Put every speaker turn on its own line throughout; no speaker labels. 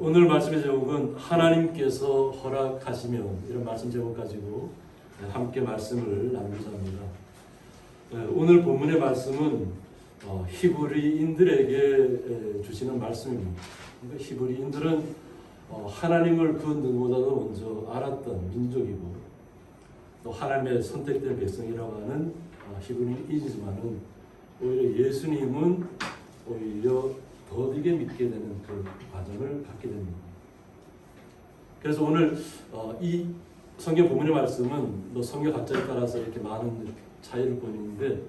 오늘 말씀의 제목은 하나님께서 허락하시면, 이런 말씀 제목 가지고 함께 말씀을 나누고자 합니다. 오늘 본문의 말씀은 히브리인들에게 주시는 말씀입니다. 그러니까 히브리인들은 하나님을 그 누구보다도 먼저 알았던 민족이고, 또 하나님의 선택된 백성이라고 하는 히브리인이지만은 오히려 예수님은 오히려 더디게 믿게 되는 그 과정을 갖게 됩니다. 그래서 오늘 이 성경 본문의 말씀은 성경 각자에 따라서 이렇게 많은 차이를 보이는데,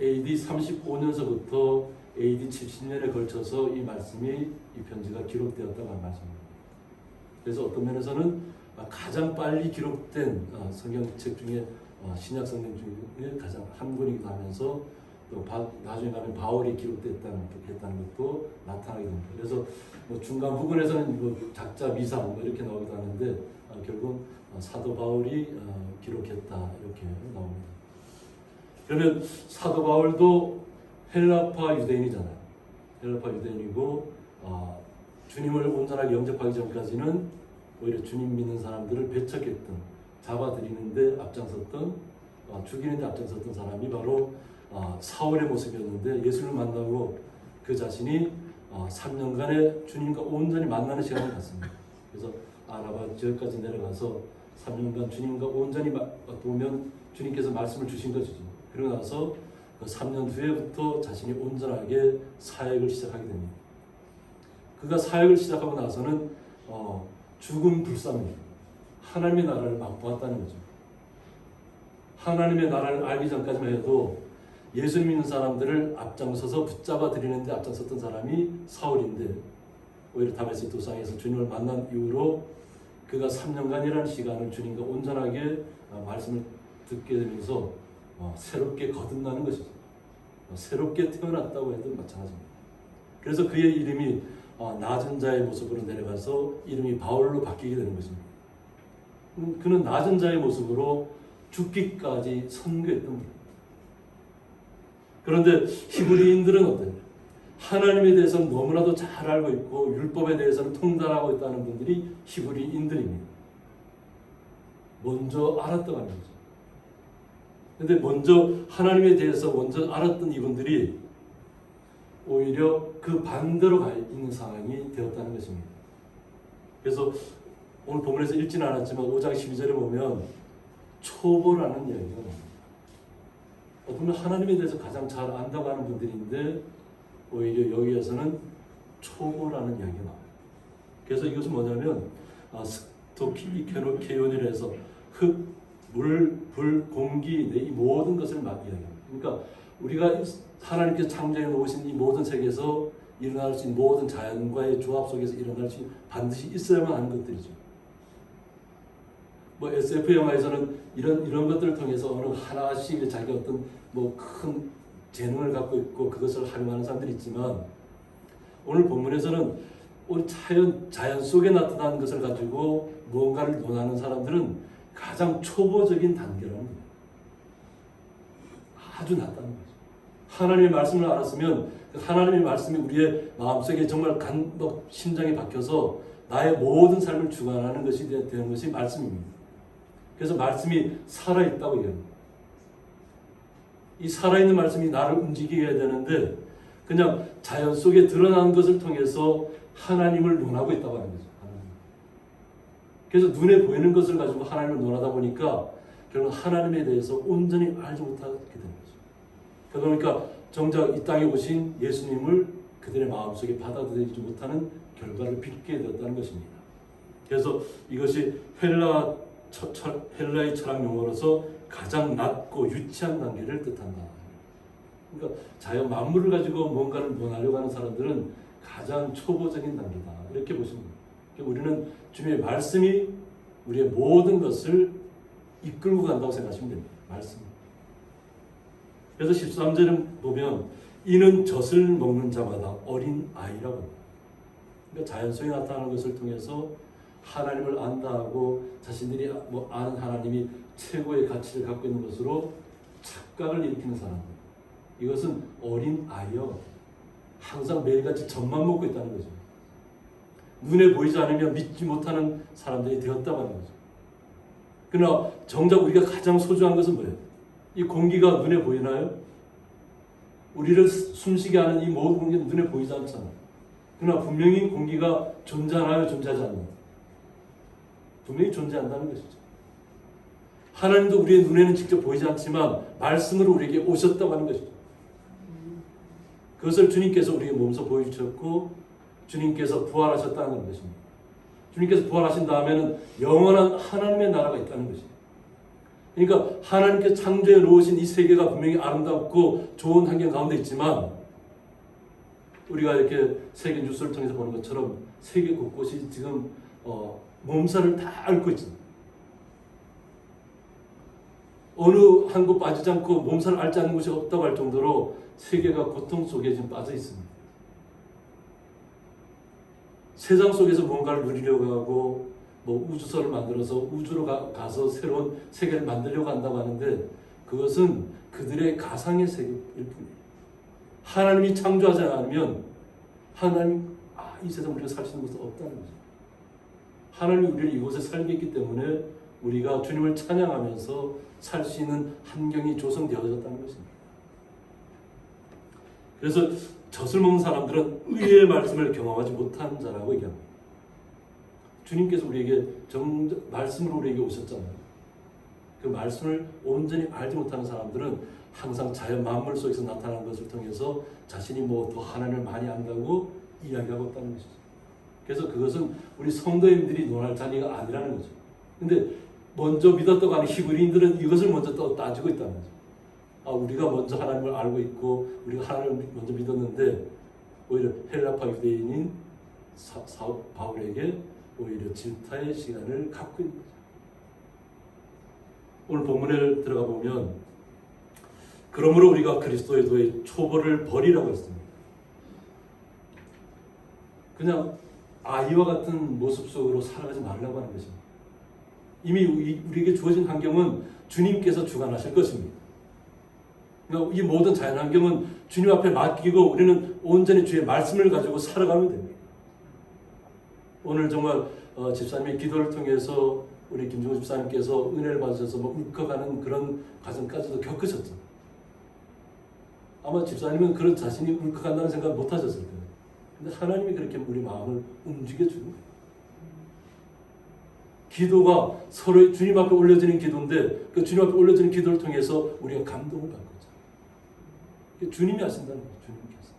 AD 35년서부터 AD 70년에 걸쳐서 이 말씀이, 이 편지가 기록되었다고 하는 말씀입니다. 그래서 어떤 면에서는 가장 빨리 기록된 성경책 중에, 신약 성경 중에 가장 한 권이기도 하면서, 또 나중에 가면 바울이 기록됐다는 것도 나타나게 됩니다. 그래서 중간 부분에서는 작자 미상 이렇게 나오기도 하는데, 결국 사도 바울이 기록했다 이렇게 나옵니다. 그러면 사도 바울도 헬라파 유대인이잖아요. 헬라파 유대인이고, 주님을 온전하게 영접하기 전까지는 오히려 주님 믿는 사람들을 배척했던, 잡아들이는데 앞장섰던, 죽이는데 앞장섰던 사람이 바로 사울의 모습이었는데, 예수를 만나고 그 자신이 3년간의 주님과 온전히 만나는 시간을 갖습니다. 그래서 아라바 지역까지 내려가서 3년간 주님과 온전히 보면 주님께서 말씀을 주신 것이죠. 그러고 나서 그 3년 후에부터 자신이 온전하게 사역을 시작하게 됩니다. 그가 사역을 시작하고 나서는 죽음 불사입니다. 하나님의 나라를 맛보았다는 거죠. 하나님의 나라를 알기 전까지만 해도 예수님 믿는 사람들을 앞장서서 붙잡아 들이는데 앞장섰던 사람이 사울인데, 오히려 다메섹 도상에서 주님을 만난 이후로 그가 3년간이라는 시간을 주님과 온전하게 말씀을 듣게 되면서 새롭게 거듭나는 것이죠. 새롭게 태어났다고 해도 마찬가지입니다. 그래서 그의 이름이 낮은 자의 모습으로 내려가서 이름이 바울로 바뀌게 되는 것입니다. 그는 낮은 자의 모습으로 죽기까지 선교했던 분. 그런데 히브리인들은 어때요? 하나님에 대해서는 너무나도 잘 알고 있고 율법에 대해서는 통달하고 있다는 분들이 히브리인들입니다. 먼저 알았다고 하는 거죠. 그런데 먼저 하나님에 대해서 먼저 알았던 이분들이 오히려 그 반대로 가 있는 상황이 되었다는 것입니다. 그래서 오늘 본문에서 읽지는 않았지만 5장 12절에 보면 초보라는 이야기가 나옵니다. 보면 하나님에 대해서 가장 잘 안다고 하는 분들인데, 오히려 여기에서는 초보라는 이야기가 나와요. 그래서 이것은 뭐냐면 스토키케노케온이라 해서 흙, 물, 불, 공기, 이 모든 것을 이야기합니다. 그러니까 우리가 하나님께서 창조해 놓으신 이 모든 세계에서 일어날 수 있는 모든 자연과의 조합 속에서 일어날 수 있는, 반드시 있어야만 하는 것들이죠. SF 영화에서는 이런 것들을 통해서 어느 하나씩 자기가 어떤 큰 재능을 갖고 있고 그것을 활용하는 사람들이 있지만, 오늘 본문에서는 우리 자연 속에 나타난 것을 가지고 무언가를 논하는 사람들은 가장 초보적인 단계라는 거예요. 아주 낮다는 거죠. 하나님의 말씀을 알았으면 하나님의 말씀이 우리의 마음속에 정말 심장에 박혀서 나의 모든 삶을 주관하는 것이 되는 것이 말씀입니다. 그래서 말씀이 살아있다고 얘기합니다. 이 살아있는 말씀이 나를 움직이게 해야 되는데, 그냥 자연 속에 드러나는 것을 통해서 하나님을 논하고 있다고 하는 거죠. 그래서 눈에 보이는 것을 가지고 하나님을 논하다 보니까 결국 하나님에 대해서 온전히 알지 못하게 되는 거죠. 그러니까 정작 이 땅에 오신 예수님을 그들의 마음속에 받아들이지 못하는 결과를 빚게 되었다는 것입니다. 그래서 이것이 헬라의 철학 용어로서 가장 낮고 유치한 단계를 뜻한다. 그러니까 자연 만물을 가지고 뭔가를 논하려고 하는 사람들은 가장 초보적인 단계다, 이렇게 보시면 됩니다. 우리는 주님의 말씀이 우리의 모든 것을 이끌고 간다고 생각하시면 됩니다. 말씀. 그래서 13절은 보면 이는 젖을 먹는 자마다 어린 아이라고 합니다. 그러니까 자연 속에 나타나는 것을 통해서 하나님을 안다 하고 자신들이 아는 하나님이 최고의 가치를 갖고 있는 것으로 착각을 일으키는 사람들, 이것은 어린 아이요, 항상 매일같이 젖만 먹고 있다는 거죠. 눈에 보이지 않으면 믿지 못하는 사람들이 되었다고 하는 거죠. 그러나 정작 우리가 가장 소중한 것은 뭐예요? 이 공기가 눈에 보이나요? 우리를 숨쉬게 하는 이 모든 공기는 눈에 보이지 않잖아요. 그러나 분명히 공기가 존재하나요? 존재하지 않나요? 분명히 존재한다는 것이죠. 하나님도 우리의 눈에는 직접 보이지 않지만 말씀으로 우리에게 오셨다고 하는 것이죠. 그것을 주님께서 우리에게 몸소 보여주셨고 주님께서 부활하셨다는 것입니다. 주님께서 부활하신 다음에는 영원한 하나님의 나라가 있다는 것입니다. 그러니까 하나님께서 창조해 놓으신 이 세계가 분명히 아름답고 좋은 환경 가운데 있지만 우리가 이렇게 세계 뉴스를 통해서 보는 것처럼 세계 곳곳이 지금 몸살을 다 앓고 있습니다. 어느 한 곳 빠지지 않고 몸살을 앓지 않는 곳이 없다고 할 정도로 세계가 고통 속에 지금 빠져 있습니다. 세상 속에서 뭔가를 누리려고 하고 우주선을 만들어서 우주로 가서 새로운 세계를 만들려고 한다고 하는데 그것은 그들의 가상의 세계일 뿐이에요. 하나님이 창조하지 않으면 이 세상 우리가 살 수 있는 곳은 없다는 거죠. 하나님이 우리를 이곳에 살게 했기 때문에 우리가 주님을 찬양하면서 살 수 있는 환경이 조성되어졌다는 것입니다. 그래서 젖을 먹는 사람들은 의의 말씀을 경험하지 못한 자라고 얘기합니다. 주님께서 우리에게 말씀으로 우리에게 오셨잖아요. 그 말씀을 온전히 알지 못하는 사람들은 항상 자연 만물 속에서 나타나는 것을 통해서 자신이 더 하나님을 많이 안다고 이야기하고 있다는 것이죠. 그래서 그것은 우리 성도님들이 논할 자리가 아니라는 거죠. 근데 먼저 믿었다고 하는 히브리인들은 이것을 먼저 따지고 있다는 거죠. 우리가 먼저 하나님을 알고 있고 우리가 하나님을 먼저 믿었는데 오히려 헬라파 유대인인 바울에게 오히려 질타의 시간을 갖고 있는 거죠. 오늘 본문에 들어가 보면 그러므로 우리가 그리스도의 도의 초보를 버리라고 했습니다. 그냥 아이와 같은 모습 속으로 살아가지 말라고 하는 것입니다. 이미 우리에게 주어진 환경은 주님께서 주관하실 것입니다. 그러니까 이 모든 자연 환경은 주님 앞에 맡기고 우리는 온전히 주의 말씀을 가지고 살아가면 됩니다. 오늘 정말 집사님의 기도를 통해서 우리 김종우 집사님께서 은혜를 받으셔서 울컥하는 그런 과정까지도 겪으셨죠. 아마 집사님은 그런 자신이 울컥한다는 생각을 못 하셨을 거예요. 근데 하나님이 그렇게 우리 마음을 움직여주는 거예요. 기도가 서로 주님 앞에 올려지는 기도인데 그 주님 앞에 올려지는 기도를 통해서 우리가 감동을 받는 거죠. 주님이 하신다는 거예요. 주님께서.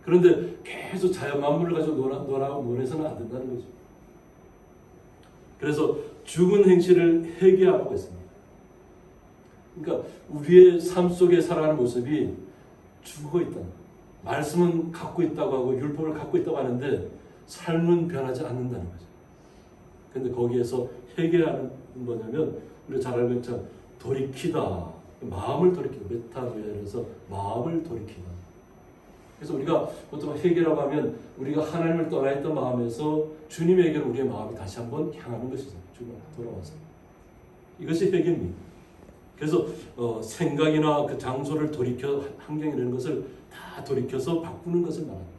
그런데 계속 자연 만물을 가지고 논해서는 안 된다는 거죠. 그래서 죽은 행실을 회개하라고 했습니다. 그러니까 우리의 삶 속에 살아가는 모습이 죽어 있다는 거예요. 말씀은 갖고 있다고 하고 율법을 갖고 있다고 하는데 삶은 변하지 않는다는 거죠. 근데 거기에서 회개하는 뭐냐면 우리가 잘 알고 있죠. 돌이키다. 마음을 돌이키다. 메타노이아에서 마음을 돌이키다. 그래서 우리가 보통 회개라고 하면 우리가 하나님을 떠나 있던 마음에서 주님에게로 우리의 마음이 다시 한번 향하는 것이죠. 주님 돌아와서. 이것이 회개입니다. 그래서 생각이나 그 장소를 돌이켜 환경이라는 것을 다 돌이켜서 바꾸는 것을 말합니다.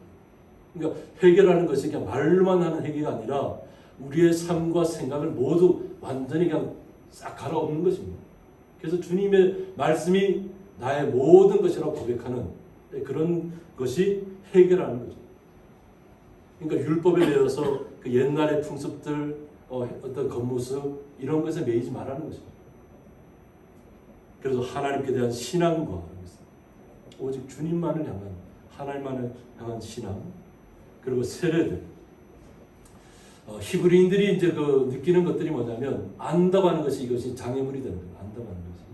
그러니까 회개라는 것이 그냥 말로만 하는 회개가 아니라 우리의 삶과 생각을 모두 완전히 그냥 싹 갈아엎는 것입니다. 그래서 주님의 말씀이 나의 모든 것이라고 고백하는 그런 것이 회개라는 거죠. 그러니까 율법에 매여서 그 옛날의 풍습들, 어떤 겉모습 이런 것에 매이지 말라는 것입니다. 그래서 하나님께 대한 신앙과 오직 주님만을 향한 하나님만을 향한 신앙 그리고 세례들 히브리인들이 이제 느끼는 것들이 뭐냐면 안다고 하는 것이 이것이 장애물이 되는 거예요. 안다고 하는 것이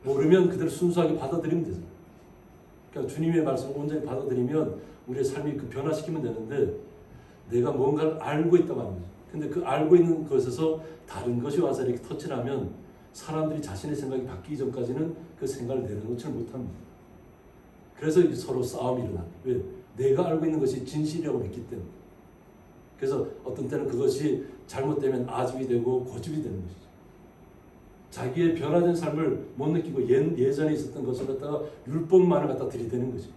모르면 그대로 순수하게 받아들이면 되죠. 그러니까 주님의 말씀을 온전히 받아들이면 우리의 삶이 변화시키면 되는데 내가 뭔가를 알고 있다고 하는 거죠. 근데 그 알고 있는 것에서 다른 것이 와서 이렇게 터치를 하면 사람들이 자신의 생각이 바뀌기 전까지는 그 생각을 내려놓지를 못합니다. 그래서 서로 싸움이 일어납니다. 왜? 내가 알고 있는 것이 진실이라고 믿기 때문에. 그래서 어떤 때는 그것이 잘못되면 아집이 되고 고집이 되는 것이죠. 자기의 변화된 삶을 못 느끼고 예전에 있었던 것을 갖다가 율법만을 갖다 들이대는 거죠.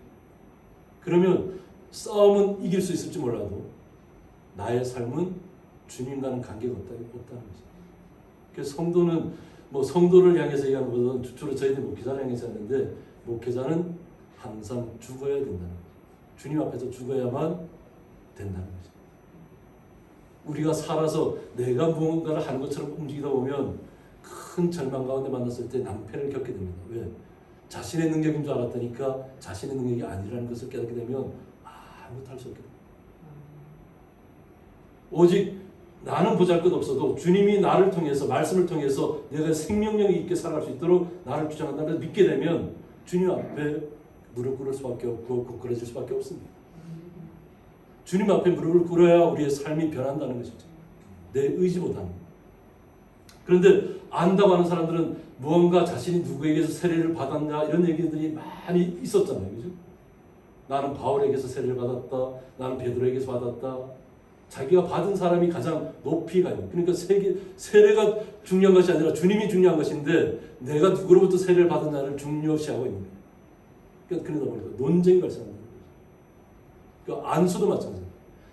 그러면 싸움은 이길 수 있을지 몰라도 나의 삶은 주님과는 관계가 없다는 거죠. 그래서 성도는 성도를 향해서 얘기하는 것보다는 주로 저희들 목회자를 향해서 했는데, 목회자는 항상 죽어야 된다는 거죠. 주님 앞에서 죽어야만 된다는 거죠. 우리가 살아서 내가 무언가를 하는 것처럼 움직이다 보면 큰 절망 가운데 만났을 때 낭패를 겪게 됩니다. 왜? 자신의 능력인 줄 알았다니까 자신의 능력이 아니라는 것을 깨닫게 되면 아무것도 할 수 없게 됩니다. 오직 나는 보잘것없어도 주님이 나를 통해서, 말씀을 통해서 내가 생명력이 있게 살아갈 수 있도록 나를 주장한다는 걸 믿게 되면 주님 앞에 무릎 꿇을 수밖에 없고 고꾸라질 수밖에 없습니다. 주님 앞에 무릎을 꿇어야 우리의 삶이 변한다는 것이죠. 내 의지보다는. 그런데 안다고 하는 사람들은 무언가 자신이 누구에게서 세례를 받았냐 이런 얘기들이 많이 있었잖아요. 그죠? 나는 바울에게서 세례를 받았다. 나는 베드로에게서 받았다. 자기가 받은 사람이 가장 높이 가요. 그러니까 세례가 중요한 것이 아니라 주님이 중요한 것인데 내가 누구로부터 세례를 받았냐를 중요시하고 있는 거예요. 그러다 보니까 논쟁이 발생합니다. 그러니까 안수도 마찬가지예요.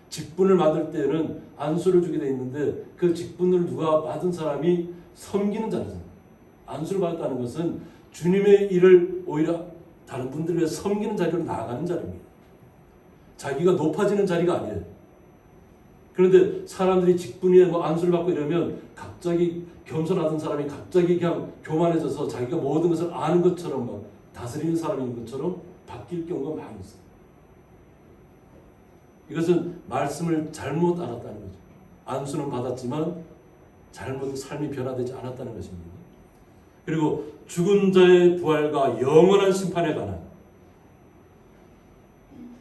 직분을 받을 때는 안수를 주게 돼 있는데 그 직분을 누가 받은 사람이 섬기는 자리잖아요. 안수를 받았다는 것은 주님의 일을 오히려 다른 분들을 위해서 섬기는 자리로 나아가는 자리입니다. 자기가 높아지는 자리가 아니에요. 그런데 사람들이 직분에 안수를 받고 이러면 갑자기 겸손하던 사람이 갑자기 그냥 교만해져서 자기가 모든 것을 아는 것처럼 막 다스리는 사람인 것처럼 바뀔 경우가 많이 있어요. 이것은 말씀을 잘못 알았다는 거죠. 안수는 받았지만 잘못 삶이 변화되지 않았다는 것입니다. 그리고 죽은 자의 부활과 영원한 심판에 관한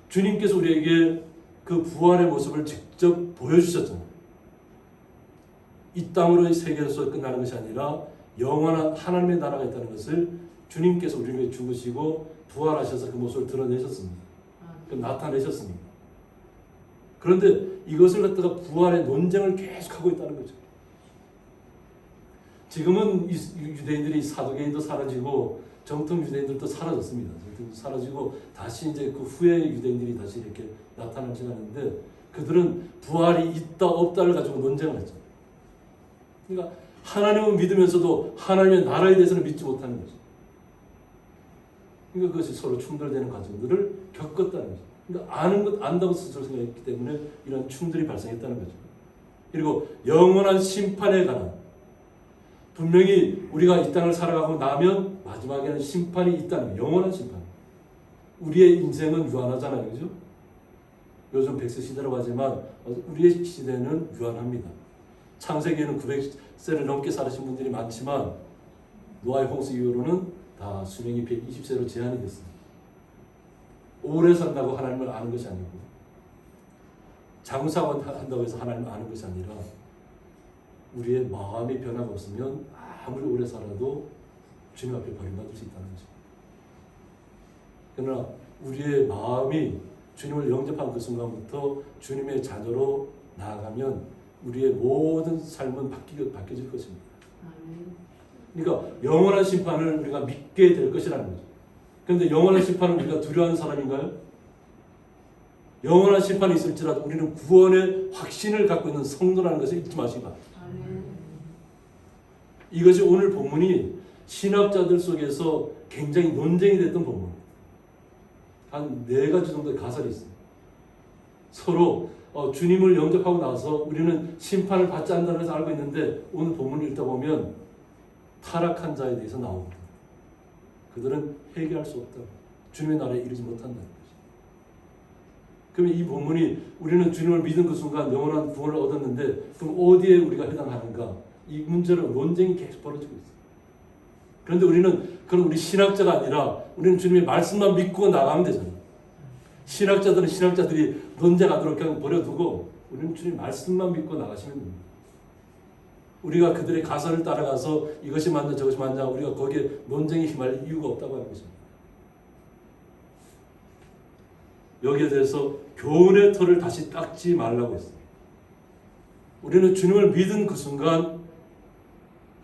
주님께서 우리에게 그 부활의 모습을 직접 보여주셨잖아요. 이 땅으로의 세계에서 끝나는 것이 아니라 영원한 하나님의 나라가 있다는 것을 주님께서 우리에게 죽으시고 부활하셔서 그 모습을 드러내셨습니다. 나타내셨습니다. 그런데 이것을 갖다가 부활의 논쟁을 계속하고 있다는 거죠. 지금은 유대인들이 사두개인도 사라지고 정통 유대인들도 사라졌습니다. 사라지고 다시 이제 그 후에 유대인들이 다시 이렇게 나타나지 않는데 그들은 부활이 있다 없다를 가지고 논쟁을 했죠. 그러니까 하나님은 믿으면서도 하나님의 나라에 대해서는 믿지 못하는 거죠. 그러니까 그것이 서로 충돌되는 과정들을 겪었다는 거죠. 그러니까 아는 것 안다고 스스로 생각했기 때문에 이런 충돌이 발생했다는 거죠. 그리고 영원한 심판에 관한 분명히 우리가 이 땅을 살아가고 나면 마지막에는 심판이 있다는 거예요. 영원한 심판. 우리의 인생은 유한하잖아요. 그죠? 요즘 100세 시대라고 하지만 우리의 시대는 유한합니다. 창세기에는 900세를 넘게 살으신 분들이 많지만 노아의 홍수 이후로는 다 수명이 120세로 제한이 됐습니다. 오래 산다고 하나님을 아는 것이 아니고 장사만 한다고 해서 하나님을 아는 것이 아니라 우리의 마음의 변화가 없으면 아무리 오래 살아도 주님 앞에 버림받을 수 있다는 거죠. 그러나 우리의 마음이 주님을 영접한 그 순간부터 주님의 자녀로 나아가면 우리의 모든 삶은 바뀌어질 것입니다. 그러니까 영원한 심판을 우리가 믿게 될 것이라는 거죠. 그런데 영원한 심판을 우리가 두려워하는 사람인가요? 영원한 심판이 있을지라도 우리는 구원의 확신을 갖고 있는 성도라는 것을 잊지 마시기 바랍니다. 이것이 오늘 본문이 신학자들 속에서 굉장히 논쟁이 됐던 본문입니다. 한 4가지 정도의 가설이 있습니다. 서로 주님을 영접하고 나서 우리는 심판을 받지 않는다는 것을 알고 있는데 오늘 본문을 읽다 보면 타락한 자에 대해서 나옵니다. 그들은 회개할 수 없다. 주님의 나라에 이르지 못한다는 거죠. 그러면 이 본문이 우리는 주님을 믿은 그 순간 영원한 구원을 얻었는데 그럼 어디에 우리가 해당하는가? 이 문제로 논쟁이 계속 벌어지고 있어요. 그런데 우리는 그런 우리 신학자가 아니라 우리는 주님의 말씀만 믿고 나가면 되잖아요. 신학자들은 신학자들이 논쟁하도록 그냥 버려두고 우리는 주님 말씀만 믿고 나가시면 됩니다. 우리가 그들의 가설을 따라가서 이것이 맞냐 저것이 맞냐 우리가 거기에 논쟁에 휘말릴 이유가 없다고 하는 것입니다. 여기에 대해서 교훈의 털을 다시 닦지 말라고 했습니다. 우리는 주님을 믿은 그 순간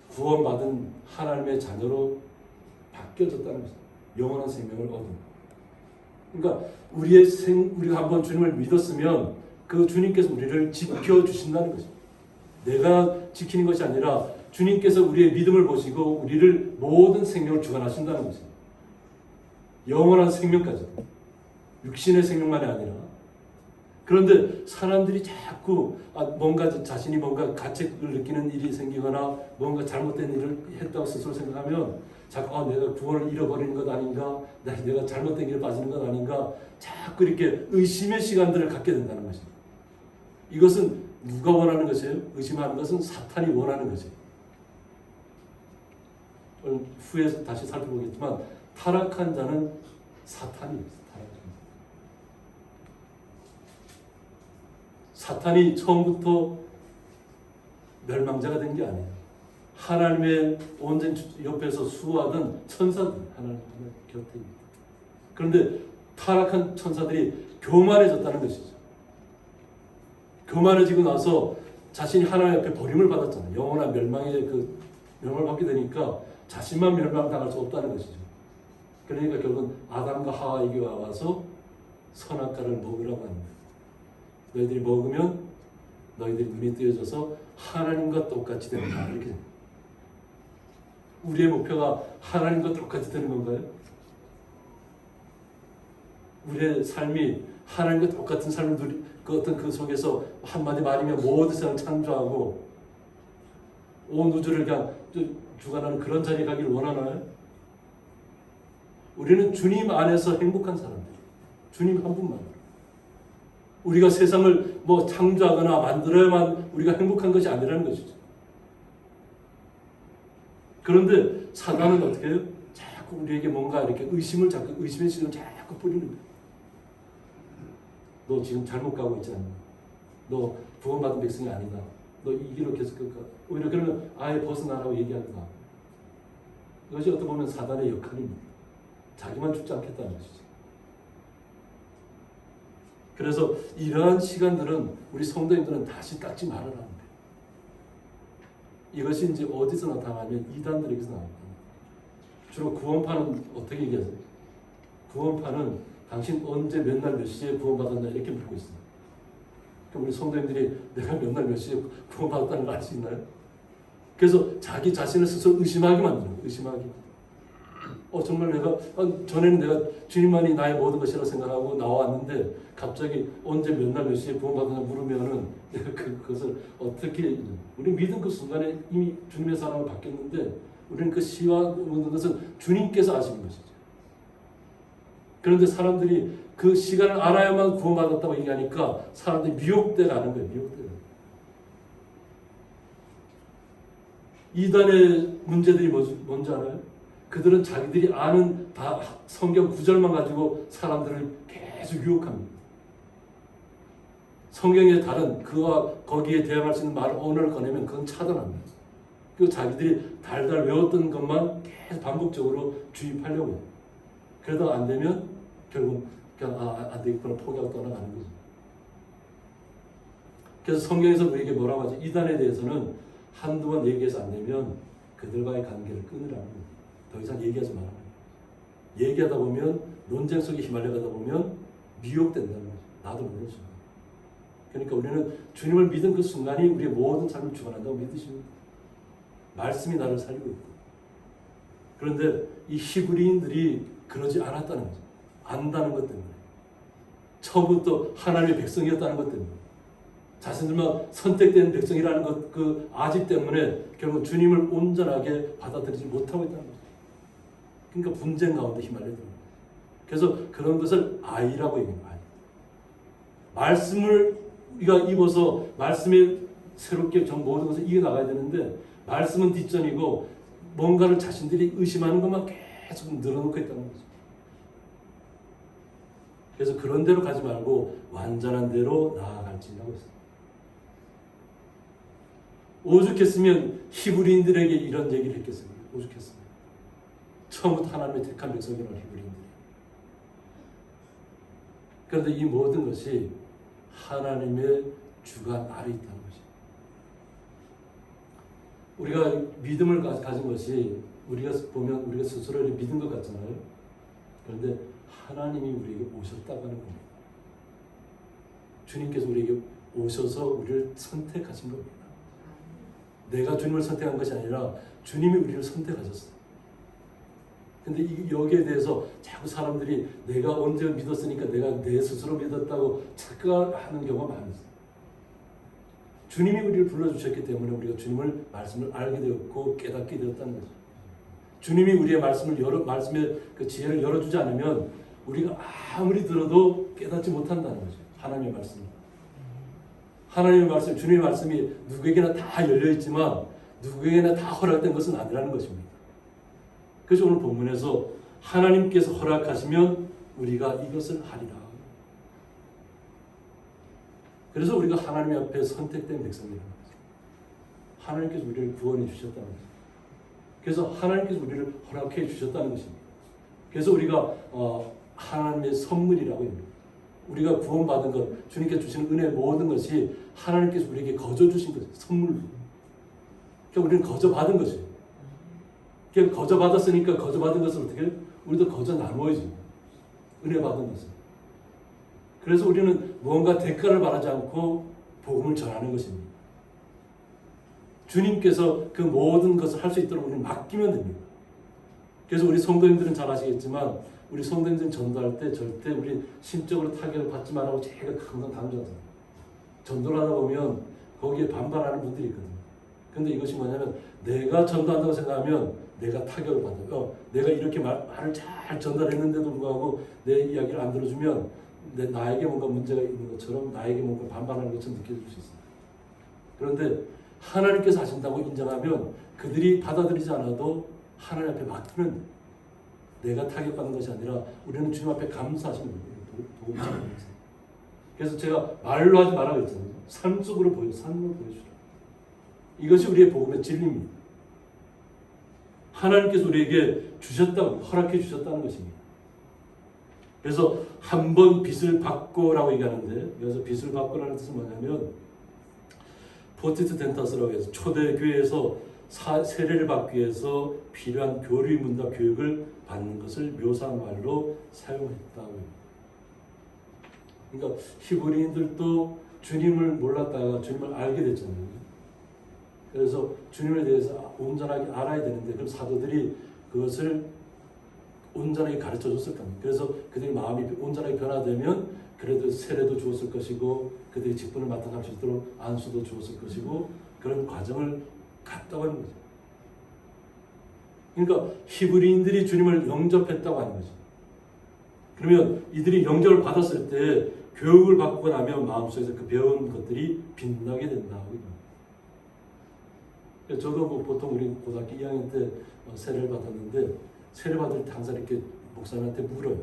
구원받은 하나님의 자녀로 바뀌어졌다는 것입니다. 영원한 생명을 얻은. 그러니까 우리가 한번 주님을 믿었으면 그 주님께서 우리를 지켜주신다는 거죠. 내가 지키는 것이 아니라 주님께서 우리의 믿음을 보시고 우리를 모든 생명을 주관하신다는 거죠. 영원한 생명까지. 육신의 생명만이 아니라. 그런데 사람들이 자꾸 뭔가 자신이 뭔가 가책을 느끼는 일이 생기거나 뭔가 잘못된 일을 했다고 스스로 생각하면 자꾸 내가 구원을 잃어버리는 것 아닌가, 내가 잘못된 길에 빠지는 것 아닌가, 자꾸 이렇게 의심의 시간들을 갖게 된다는 것입니다. 이것은 누가 원하는 것이에요? 의심하는 것은 사탄이 원하는 것이에요. 후에 다시 살펴보겠지만 타락한 자는 사탄이에요. 사탄이 처음부터 멸망자가 된 게 아니에요. 하나님의 온전 옆에서 수호하던 천사들 하나님 곁에 있다. 그런데 타락한 천사들이 교만해졌다는 것이죠. 교만해지고 나서 자신이 하나님 앞에 버림을 받았잖아요. 영원한 멸망의 그 멸망을 받게 되니까 자신만 멸망당할 수 없다는 것이죠. 그러니까 결국은 아담과 하와에게 와서 선악과를 먹으라고 합니다. 너희들이 먹으면 너희들이 눈이 뜨여져서 하나님과 똑같이 된다. 이렇게 됩니다. 우리의 목표가 하나님과 똑같이 되는 건가요? 우리의 삶이 하나님과 똑같은 삶을 그 어떤 그 속에서 한마디 말이면 모든 세상을 창조하고 온 우주를 그냥 주관하는 그런 자리에 가기를 원하나요? 우리는 주님 안에서 행복한 사람들, 주님 한 분만. 우리가 세상을 창조하거나 만들어야만 우리가 행복한 것이 아니라는 것이죠. 그런데 사단은 어떻게 해요? 자꾸 우리에게 뭔가 이렇게 의심의 시선을 자꾸 뿌리는 거예요. 너 지금 잘못 가고 있지 않냐? 너 구원받은 백성이 아니다. 너 이 길로 계속 갈까? 오히려 그러면 아예 벗어나라고 얘기합니다. 이것이 어떻게 보면 사단의 역할입니다. 자기만 죽지 않겠다는 것이죠. 그래서 이러한 시간들은 우리 성도님들은 다시 닦지 말아라 하는 거예요. 이것이 이제 어디서 나타나면 이단들에게서 나옵니다. 주로 구원파는 어떻게 얘기하세요? 구원파는 당신 언제 몇 날 몇 시에 구원받았나 이렇게 묻고 있습니다. 그럼 우리 성도님들이 내가 몇 날 몇 시에 구원받았다는 걸 알 수 있나요? 그래서 자기 자신을 스스로 의심하게 만드는 거예요. 의심하게. 정말 전에는 내가 주님만이 나의 모든 것이라고 생각하고 나왔는데 갑자기 언제 몇 날 몇 시에 구원받았나 물으면은 내가 그것을 어떻게 우리 믿은 그 순간에 이미 주님의 사랑을 받겠는데 우리는 그 시와 모든 것은 주님께서 아시는 것이죠. 그런데 사람들이 그 시간을 알아야만 구원받았다고 얘기하니까 사람들이 미혹돼 가는 거예요. 미혹돼. 이단의 문제들이 뭔지 알아요? 그들은 자기들이 아는 다 성경 구절만 가지고 사람들을 계속 유혹합니다. 성경에 다른 그와 거기에 대항할 수 있는 언어를 꺼내면 그건 차단합니다. 그리고 자기들이 달달 외웠던 것만 계속 반복적으로 주입하려고 해요. 그러다가 안 되면 결국 그냥 안 되겠구나 포기하고 떠나가는 거죠. 그래서 성경에서 우리에게 뭐라고 하죠? 이단에 대해서는 한두 번 얘기해서 안 되면 그들과의 관계를 끊으라는 거예요. 더 이상 얘기하지 말아요. 얘기하다 보면 논쟁 속에 휘말려가다 보면 미혹된다는 거죠. 나도 모르죠. 그러니까 우리는 주님을 믿은 그 순간이 우리의 모든 삶을 주관한다고 믿으십니다. 말씀이 나를 살리고 있고. 그런데 이 히브리인들이 그러지 않았다는 거죠. 안다는 것 때문에. 처음부터 하나님의 백성이었다는 것 때문에. 자신들만 선택된 백성이라는 그 아집 때문에 결국 주님을 온전하게 받아들이지 못하고 있다는 거죠. 그러니까 분쟁 가운데 휘말려들어요. 그래서 그런 것을 아이라고 얘기합니다. 아이. 말씀을 우리가 입어서 말씀에 새롭게 모든 것을 이어나가야 되는데 말씀은 뒷전이고 뭔가를 자신들이 의심하는 것만 계속 늘어놓고 있다는 거죠. 그래서 그런 대로 가지 말고 완전한 대로 나아갈지라고 했습니다. 오죽했으면 히브리인들에게 이런 얘기를 했겠습니까? 오죽했습니다. 처음부터 하나님의 택한 백성이라는 히브리인들. 그런데 이 모든 것이 하나님의 주관 아래 있다는 것이. 우리가 믿음을 가진 것이 우리가 보면 우리가 스스로 믿은 것 같잖아요. 그런데 하나님이 우리에게 오셨다고 하는 겁니다. 주님께서 우리에게 오셔서 우리를 선택하신 겁니다. 내가 주님을 선택한 것이 아니라 주님이 우리를 선택하셨어요. 근데 여기에 대해서 자꾸 사람들이 내가 언제 믿었으니까 내가 내 스스로 믿었다고 착각하는 경우가 많습니다. 주님이 우리를 불러주셨기 때문에 우리가 주님을 말씀을 알게 되었고 깨닫게 되었다는 거죠. 주님이 우리의 말씀의 그 지혜를 열어주지 않으면 우리가 아무리 들어도 깨닫지 못한다는 거죠. 하나님의 말씀. 하나님의 말씀, 주님의 말씀이 누구에게나 다 열려 있지만 누구에게나 다 허락된 것은 아니라는 것입니다. 그래서 오늘 본문에서 하나님께서 허락하시면 우리가 이것을 하리라. 그래서 우리가 하나님 앞에 선택된 백성이라는 거죠. 하나님께서 우리를 구원해 주셨다는 거죠. 그래서 하나님께서 우리를 허락해 주셨다는 것입니다. 그래서 우리가 하나님의 선물이라고 합니다. 우리가 구원받은 것, 주님께 주시는 은혜의 모든 것이 하나님께서 우리에게 거저 주신 것이에요. 선물로. 그러니까 우리는 거저 받은 것이에요. 그러니까 거저 받았으니까 거저 받은 것을 어떻게 우리도 거저 나누어야지. 은혜 받은 것을. 그래서 우리는 무언가 대가를 바라지 않고 복음을 전하는 것입니다. 주님께서 그 모든 것을 할 수 있도록 우리는 맡기면 됩니다. 그래서 우리 성도님들은 잘 아시겠지만 우리 성도님들 전도할 때 절대 우리 심적으로 타격을 받지 말라고 제가 항상 강조하잖아요. 전도를 하다 보면 거기에 반발하는 분들이 있거든요. 근데 이것이 뭐냐면 내가 전도한다고 생각하면 내가 타격을 받아요. 내가 이렇게 말을 잘 전달했는데도 불구하고 내 이야기를 안 들어주면 나에게 뭔가 문제가 있는 것처럼 나에게 뭔가 반발하는 것처럼 느껴질 수 있어요. 그런데 하나님께서 하신다고 인정하면 그들이 받아들이지 않아도 하나님 앞에 맡기면 돼요. 내가 타격받는 것이 아니라 우리는 주님 앞에 감사하시는 거예요. 그래서 제가 말로 하지 말라고 했잖아요. 삶 속으로 삶으로 보여주라. 이것이 우리의 복음의 진리입니다. 하나님께서 우리에게 주셨다고 허락해 주셨다는 것입니다. 그래서 한 번 빚을 받고라고 얘기하는데 그래서 빚을 받고라는 뜻은 뭐냐면 포티트 덴타스라고 해서 초대교회에서 세례를 받기 위해서 필요한 교리 문답 교육을 받는 것을 묘사한 말로 사용했다고 합니다. 그러니까 히브리인들도 주님을 몰랐다가 주님을 알게 됐잖아요. 그래서 주님에 대해서 온전하게 알아야 되는데 그럼 사도들이 그것을 온전하게 가르쳐 줬을 겁니다. 그래서 그들의 마음이 온전하게 변화되면 그래도 세례도 주었을 것이고 그들이 직분을 맡아갈 수 있도록 안수도 주었을 것이고 그런 과정을 갔다고 하는 거죠. 그러니까 히브리인들이 주님을 영접했다고 하는 거죠. 그러면 이들이 영접을 받았을 때 교육을 받고 나면 마음속에서 그 배운 것들이 빛나게 된다고. 저도 보통 우리 고등학교 2학년 때 세례를 받았는데 세례 받을 때 항상 이렇게 목사님한테 물어요.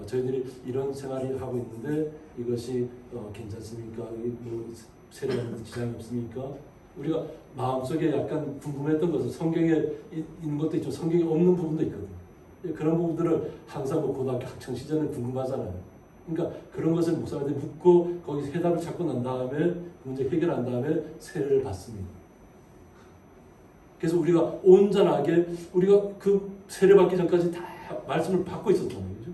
저희들이 이런 생활을 하고 있는데 이것이 괜찮습니까? 뭐 세례하는 지장이 없습니까? 우리가 마음속에 약간 궁금했던 것은 성경에 있는 것도 있죠. 성경에 없는 부분도 있거든요. 그런 부분들을 항상 고등학교 학창 시절에 궁금하잖아요. 그러니까 그런 것을 목사님한테 묻고 거기서 해답을 찾고 난 다음에 그 문제 해결한 다음에 세례를 받습니다. 그래서 우리가 온전하게 우리가 그 세례 받기 전까지 다 말씀을 받고 있었잖아요. 그죠?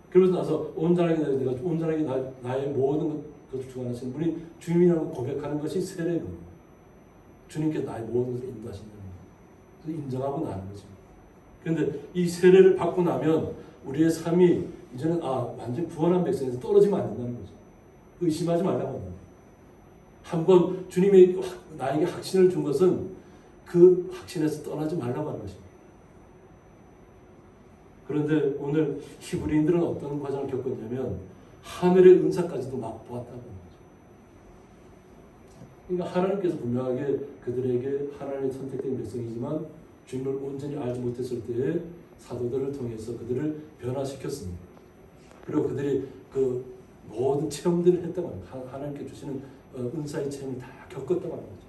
그러고 나서 온전하게 내가 온전하게 나의 모든 것을 주관하시는 분이 주님이라고 고백하는 것이 세례거든요. 주님께 나의 모든 것을 인도하신다는 거예요. 인정하고 나는 거죠. 그런데 이 세례를 받고 나면 우리의 삶이 이제는 완전 구원한 백성에서 떨어지면 안 된다는 거죠. 의심하지 말라고 합니다. 한번 주님이 나에게 확신을 준 것은 그 확신에서 떠나지 말라고 하는 것입니다. 그런데 오늘 히브리인들은 어떤 과정을 겪었냐면 하늘의 은사까지도 맛보았다고 하는 거죠. 그러니까 하나님께서 분명하게 그들에게 하나님의 선택된 백성이지만 주님을 온전히 알지 못했을 때에 사도들을 통해서 그들을 변화시켰습니다. 그리고 그들이 그 모든 체험들을 했다고 합니다. 하나님께 주시는 은사의 체험을 다 겪었다고 하는 거죠.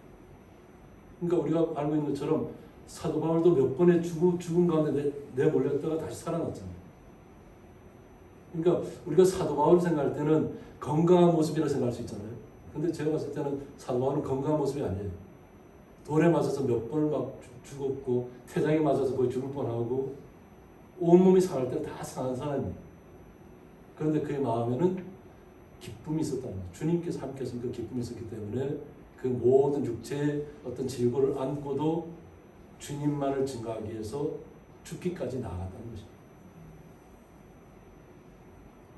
그러니까 우리가 알고 있는 것처럼 사도 바울도 몇 번의 죽음 가운데 내몰렸다가 다시 살아났잖아요. 그러니까 우리가 사도 바울을 생각할 때는 건강한 모습이라 생각할 수 있잖아요. 근데 제가 봤을 때는 사도 바울은 건강한 모습이 아니에요. 돌에 맞아서 몇 번을 막 죽었고 태장에 맞아서 거의 죽을 뻔하고 온몸이 상할 때는 다 상한 사람이에요. 그런데 그의 마음에는 기쁨이 있었다는 거예요. 주님께서 함께 하신 그 기쁨이 있었기 때문에 그 모든 육체의 어떤 질고를 안고도 주님만을 증거하기 위해서 죽기까지 나아갔다는 것입니다.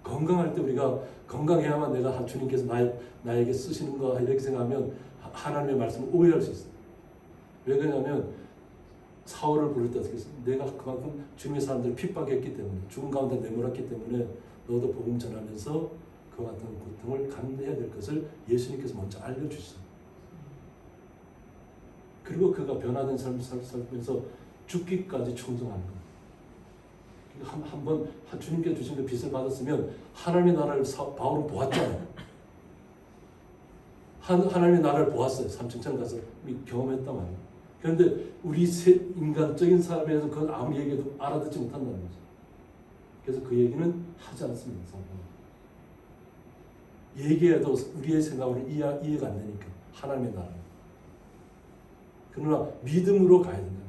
건강할 때 우리가 건강해야만 내가 주님께서 나에게 쓰시는 거 이렇게 생각하면 하나님의 말씀을 오해할 수 있어요. 왜 그러냐면 사울을 부를 때 어떻게 했어요? 내가 그만큼 주님의 사람들을 핍박했기 때문에 죽음 가운데 내몰았기 때문에 너도 복음 전하면서 그와 같은 고통을 감내해야 될 것을 예수님께서 먼저 알려주셨어요. 그리고 그가 변화된 삶을 살면서 죽기까지 충성하는 거예요. 한번 주님께 주신 그 빚을 받았으면 하나님의 나라를 바울은 보았잖아요. 하나님의 나라를 보았어요. 삼층천 가서 경험했단 말이에요. 그런데 우리 인간적인 사람에서 그건 아무 얘기도 알아듣지 못한다는 거죠. 그래서 그 얘기는 하지 않습니다. 얘기해도 우리의 생각으로 이해가 안 되니까 하나님의 나라. 그러나 믿음으로 가야 된다.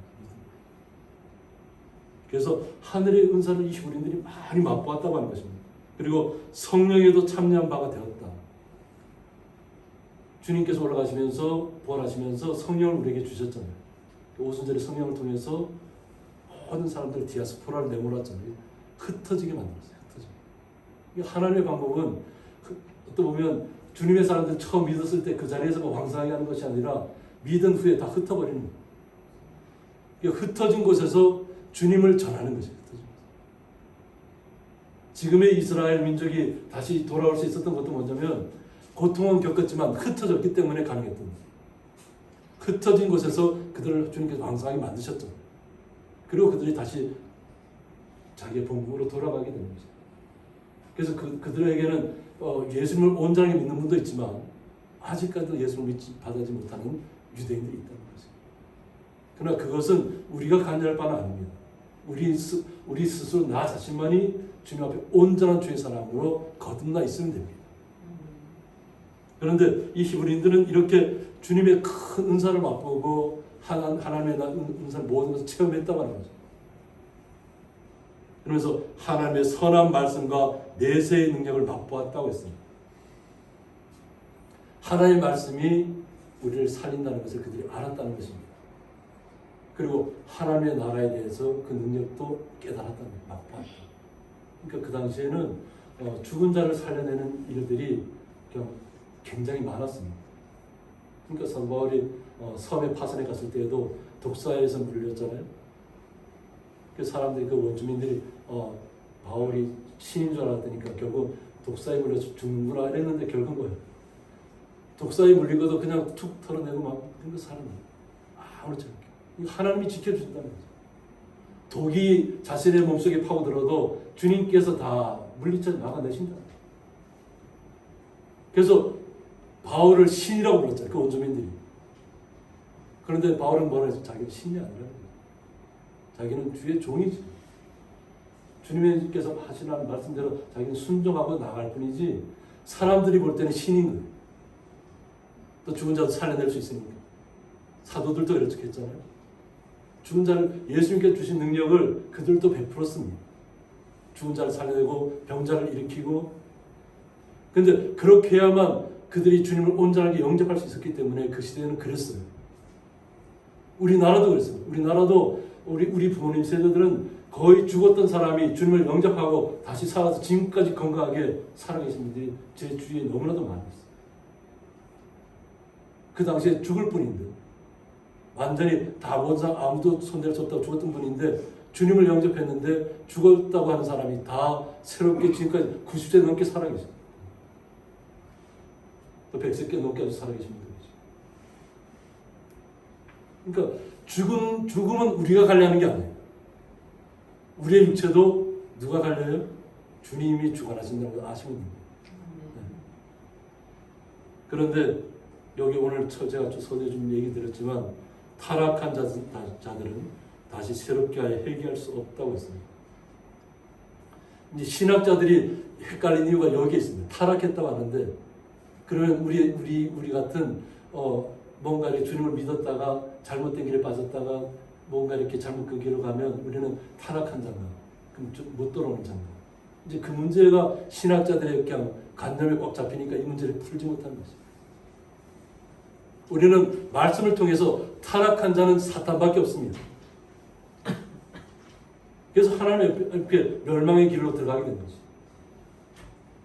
그래서 하늘의 은사를 이 히브리인들이 많이 맛보았다고 하는 것입니다. 그리고 성령에도 참여한 바가 되었다. 주님께서 올라가시면서 부활하시면서 성령을 우리에게 주셨잖아요. 오순절에 성령을 통해서 모든 사람들 디아스포라를 내몰았잖아요. 흩어지게 만들었어요. 흩어지게. 하나님의 방법은 또 보면 주님의 사람들 처음 믿었을 때 그 자리에서 왕성하게 하는 것이 아니라 믿은 후에 다 흩어버리는 거예요. 흩어진 곳에서 주님을 전하는 것이에요. 지금의 이스라엘 민족이 다시 돌아올 수 있었던 것도 뭐냐면 고통은 겪었지만 흩어졌기 때문에 가능했던 거예요. 흩어진 곳에서 그들을 주님께서 왕성하게 만드셨죠. 그리고 그들이 다시 자기의 본국으로 돌아가게 되는 거죠. 그래서 그들에게는 예수님을 온전하게 믿는 분도 있지만 아직까지도 예수님을 받아지 못하는 유대인들이 있다는 거죠. 그러나 그것은 우리가 간절할 바는 아닙니다. 우리 스스로 나 자신만이 주님 앞에 온전한 주의 사람으로 거듭나 있으면 됩니다. 그런데 이 히브리인들은 이렇게 주님의 큰 은사를 맛보고 하나님의 은사를 모든 것을 체험했다고 하는 거죠. 그러면서 하나님의 선한 말씀과 내세의 능력을 맛보았다고 했습니다. 하나님의 말씀이 우리를 살린다는 것을 그들이 알았다는 것입니다. 그리고 하나님의 나라에 대해서 그 능력도 깨달았다는 거예요. 맛보았다. 그러니까 그 당시에는 죽은 자를 살려내는 일들이 굉장히 많았습니다. 그러니까 사도 바울이 섬에 파선에 갔을 때에도 독사에서 물렸잖아요. 그 사람들이 그 원주민들이 바울이 신인 줄 알았다니까 결국 독사에 물려서 죽는구나 이랬는데 결국은 뭐예요? 독사에 물리고도 그냥 툭 털어내고 막 그런 사람들 아무렇지 않게 하나님이 지켜준다는 거죠. 독이 자신의 몸속에 파고들어도 주님께서 다 물리쳐 나가내신다. 그래서 바울을 신이라고 불렀잖아요. 그 원주민들이. 그런데 바울은 뭐라 했어요? 자기는 신이 아니라는 거예요. 자기는 주의 종이지. 주님께서 하시는 말씀대로 자기는 순종하고 나갈 뿐이지 사람들이 볼 때는 신인 거예요. 또 죽은 자도 살려낼 수 있으니까. 사도들도 그렇게 했잖아요. 죽은 자를 예수님께 주신 능력을 그들도 베풀었습니다. 죽은 자를 살려내고 병자를 일으키고. 그런데 그렇게 해야만 그들이 주님을 온전하게 영접할 수 있었기 때문에 그 시대에는 그랬어요. 우리나라도 그랬어요. 우리나라도 우리 부모님 세대들은 거의 죽었던 사람이 주님을 영접하고 다시 살아서 지금까지 건강하게 살아계신 분들이 제 주위에 너무나도 많이 있어요. 그 당시에 죽을 뿐인데 완전히 다 본 사람 아무도 손댈 수 없다고 죽었던 분인데 주님을 영접했는데 죽었다고 하는 사람이 다 새롭게 지금까지 90세 넘게 살아계세요. 또 100세 넘게 아주 살아계신 분들이죠. 그러니까 죽음은 우리가 관리하는 게 아니에요. 우리의 육체도 누가 관리해요? 주님이 주관하신다는 걸 아시면 됩니다. 네. 그런데 여기 오늘 제가 서두에 좀 얘기 드렸지만 타락한 자들은 다시 새롭게 하여 회개할 수 없다고 했습니다. 이제 신학자들이 헷갈린 이유가 여기에 있습니다. 타락했다고 하는데 그러면 우리 같은 뭔가 이렇게 주님을 믿었다가 잘못된 길에 빠졌다가 뭔가 이렇게 잘못 그 길로 가면 우리는 타락한 자인가? 그럼 좀 못 돌아오는 자인가? 이제 그 문제가 신학자들의 그냥 관념에 꽉 잡히니까 이 문제를 풀지 못하는 거죠. 우리는 말씀을 통해서 타락한 자는 사탄밖에 없습니다. 그래서 하나님 앞에 멸망의 길로 들어가게 된 거죠.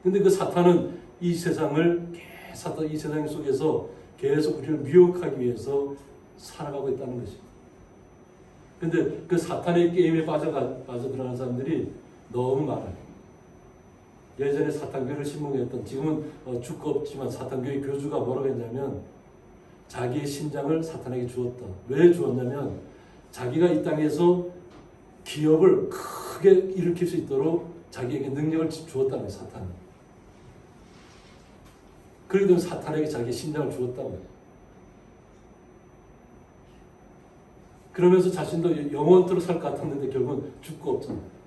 근데 그 사탄은 이 세상을 이 세상 속에서 계속 우리를 미혹하기 위해서 살아가고 있다는 것이죠. 근데 그 사탄의 게임에 빠져들어가는 사람들이 너무 많아요. 예전에 사탄교를 신봉했던, 지금은 죽고 없지만 사탄교의 교주가 뭐라고 했냐면 자기의 심장을 사탄에게 주었다. 왜 주었냐면 자기가 이 땅에서 기업을 크게 일으킬 수 있도록 자기에게 능력을 주었다는 거예요. 사탄은. 그렇기 때문에 사탄에게 자기의 심장을 주었다고. 그러면서 자신도 영원토록 살 것 같았는데 결국은 죽고 없잖아요.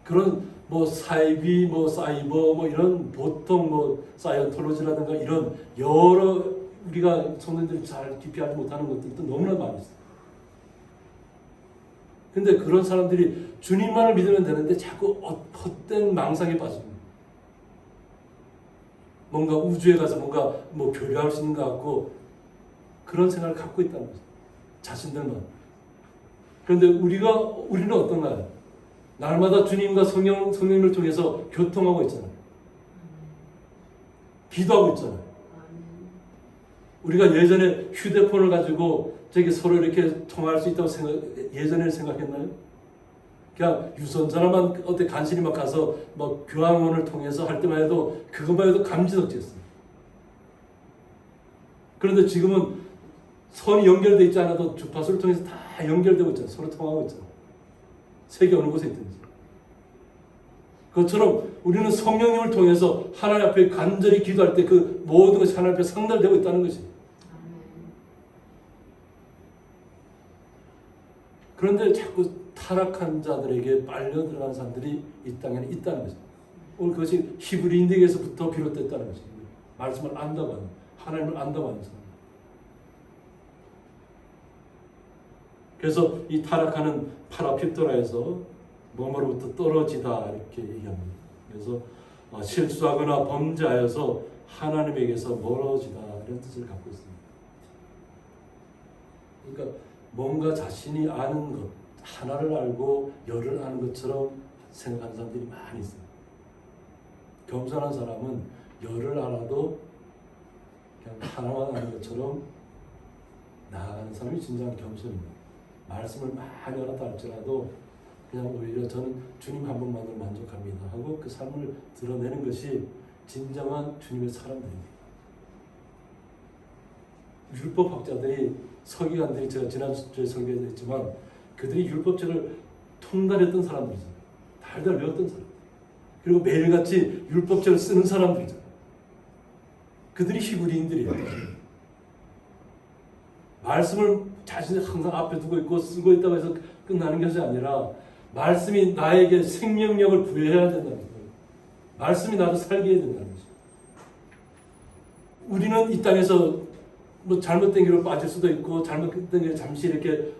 그런 사이비, 사이버, 이런 보통 사이언톨로지라든가 이런 여러 우리가 성도들이 잘 깊이 알지 못하는 것들도 너무나 많이 있어요. 근데 그런 사람들이 주님만을 믿으면 되는데 자꾸 헛된 망상에 빠집니다. 뭔가 우주에 가서 뭔가 교류할 수 있는 것 같고 그런 생각을 갖고 있다는 거죠. 자신들만. 그런데 우리는 어떤가요? 날마다 주님과 성령님을 통해서 교통하고 있잖아요. 기도하고 있잖아요. 우리가 예전에 휴대폰을 가지고 서로 이렇게 통화할 수 있다고 예전에 생각했나요? 그냥 유선전화만 어디 간신히 가서 교환원을 통해서 할 때만 해도 그것만 해도 감지덕지였어요. 그런데 지금은 선이 연결되어 있지 않아도 주파수를 통해서 다 연결되고 있잖아요. 서로 통하고 있잖아요. 세계 어느 곳에 있든지. 그것처럼 우리는 성령님을 통해서 하나님 앞에 간절히 기도할 때 그 모든 것이 하나님 앞에 상달되고 있다는 것이. 그런데 자꾸 타락한 자들에게 빨려 들어가는 사람들이 이 땅에는 있다는 거죠. 오늘 그것이 히브리인에게서부터 비롯됐다는 것입니다. 말씀을 안다고 하는, 하나님을 안다고 하는 사람. 그래서 이 타락하는 파라피토라에서 뭐뭐로부터 떨어지다 이렇게 얘기합니다. 그래서 실수하거나 범죄하여서 하나님에게서 멀어지다 이런 뜻을 갖고 있습니다. 그러니까 뭔가 자신이 아는 것, 하나를 알고 열을 아는 것처럼 생각하는 사람들이 많이 있어요. 겸손한 사람은 열을 알아도 그냥 하나만 아는 것처럼 나아가는 사람이 진정한 겸손입니다. 말씀을 많이 알았다 할지라도 그냥 오히려 저는 주님 한 분만으로 만족합니다 하고 그 삶을 드러내는 것이 진정한 주님의 사람들입니다. 율법학자들이, 서기관들이, 제가 지난주에 설교에도 했지만 그들이 율법책을 통달했던 사람들이잖아요. 달달 외웠던 사람. 그리고 매일같이 율법책을 쓰는 사람들이잖아요. 그들이 히브리인들이에요. 말씀을 자신이 항상 앞에 두고 있고 쓰고 있다고 해서 끝나는 것이 아니라 말씀이 나에게 생명력을 부여해야 된다는 거예요. 말씀이 나도 살게 해야 된다는 거죠. 우리는 이 땅에서 잘못된 길로 빠질 수도 있고 잘못된 길에 잠시 이렇게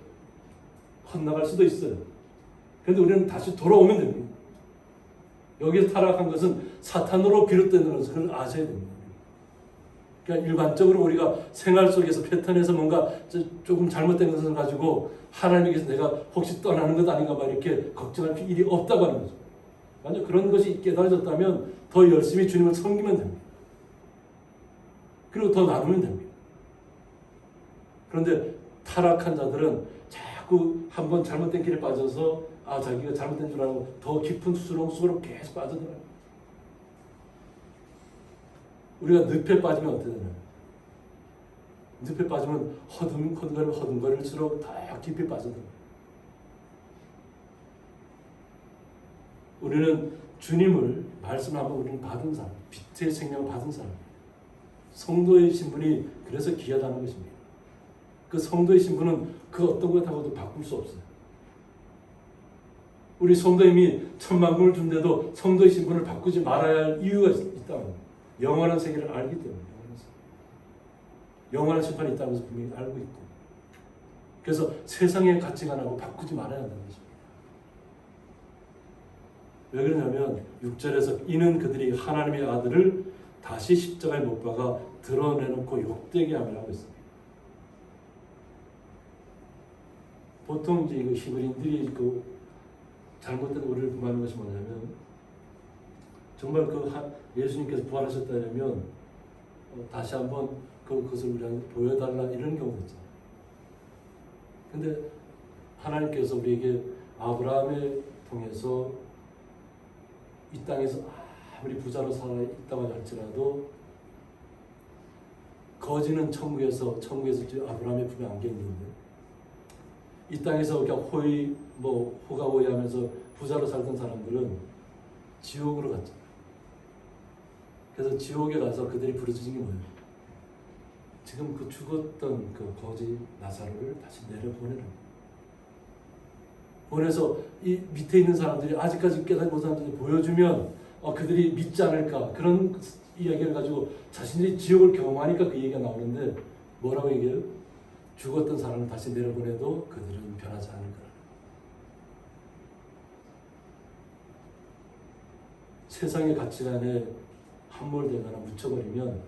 헛나갈 수도 있어요. 그런데 우리는 다시 돌아오면 됩니다. 여기서 타락한 것은 사탄으로 비롯된 것을 아셔야 됩니다. 그러니까 일반적으로 우리가 생활 속에서 패턴에서 뭔가 조금 잘못된 것을 가지고 하나님께서 내가 혹시 떠나는 것 아닌가 막 이렇게 걱정할 일이 없다고 하는 거죠. 만약 그런 것이 깨달아졌다면 더 열심히 주님을 섬기면 됩니다. 그리고 더 나누면 됩니다. 그런데 타락한 자들은 자꾸 한번 잘못된 길에 빠져서 자기가 잘못된 줄 알고 더 깊은 수렁 속으로 계속 빠져들어요. 우리가 늪에 빠지면 어떻게 되나요? 늪에 빠지면 허둥거릴수록 더 깊이 빠져들어요. 우리는 주님을 말씀하면 우리는 받은 사람, 빛의 생명을 받은 사람. 성도의 신분이 그래서 귀하다는 것입니다. 그 성도의 신분은 그 어떤 것하고도 바꿀 수 없어요. 우리 성도님이 천만금을 준데도 성도의 신분을 바꾸지 말아야 할 이유가 있다고. 영원한 세계를 알기 때문에. 영원한 심판이 있다는 것을 분명히 알고 있고. 그래서 세상의 가치관하고 바꾸지 말아야 한다는 것입니다. 왜 그러냐면 6절에서 이는 그들이 하나님의 아들을 다시 십자가에 못 박아 드러내놓고 욕되게 함이라고 했습니다. 보통 이제 이거 히브리인들이 그 잘못된 오류를 범하는 것이 뭐냐면 정말 그 예수님께서 부활하셨다면 다시 한번 그것을 우리한테 보여달라 이런 경우도 있잖아요. 근데 하나님께서 우리에게 아브라함을 통해서 이 땅에서 아무리 부자로 살아 있다고 할지라도 거지는 천국에서 아브라함의 품에 안겨 있는데 이 땅에서 그냥 호가호위하면서 부자로 살던 사람들은 지옥으로 갔잖아요. 그래서 지옥에 가서 그들이 부르짖은 게 뭐예요? 지금 그 죽었던 그 거지 나사로를 다시 내려보내는 보내서 이 밑에 있는 사람들이 아직까지 깨닫지 못한 사람들이 보여주면 그들이 믿지 않을까 그런 이야기를 가지고 자신들이 지옥을 경험하니까 그 얘기가 나오는데 뭐라고 얘기해요? 죽었던 사람을 다시 내려보내도 그들은 변하지 않을 거라. 세상의 가치관에 함몰되거나 묻혀버리면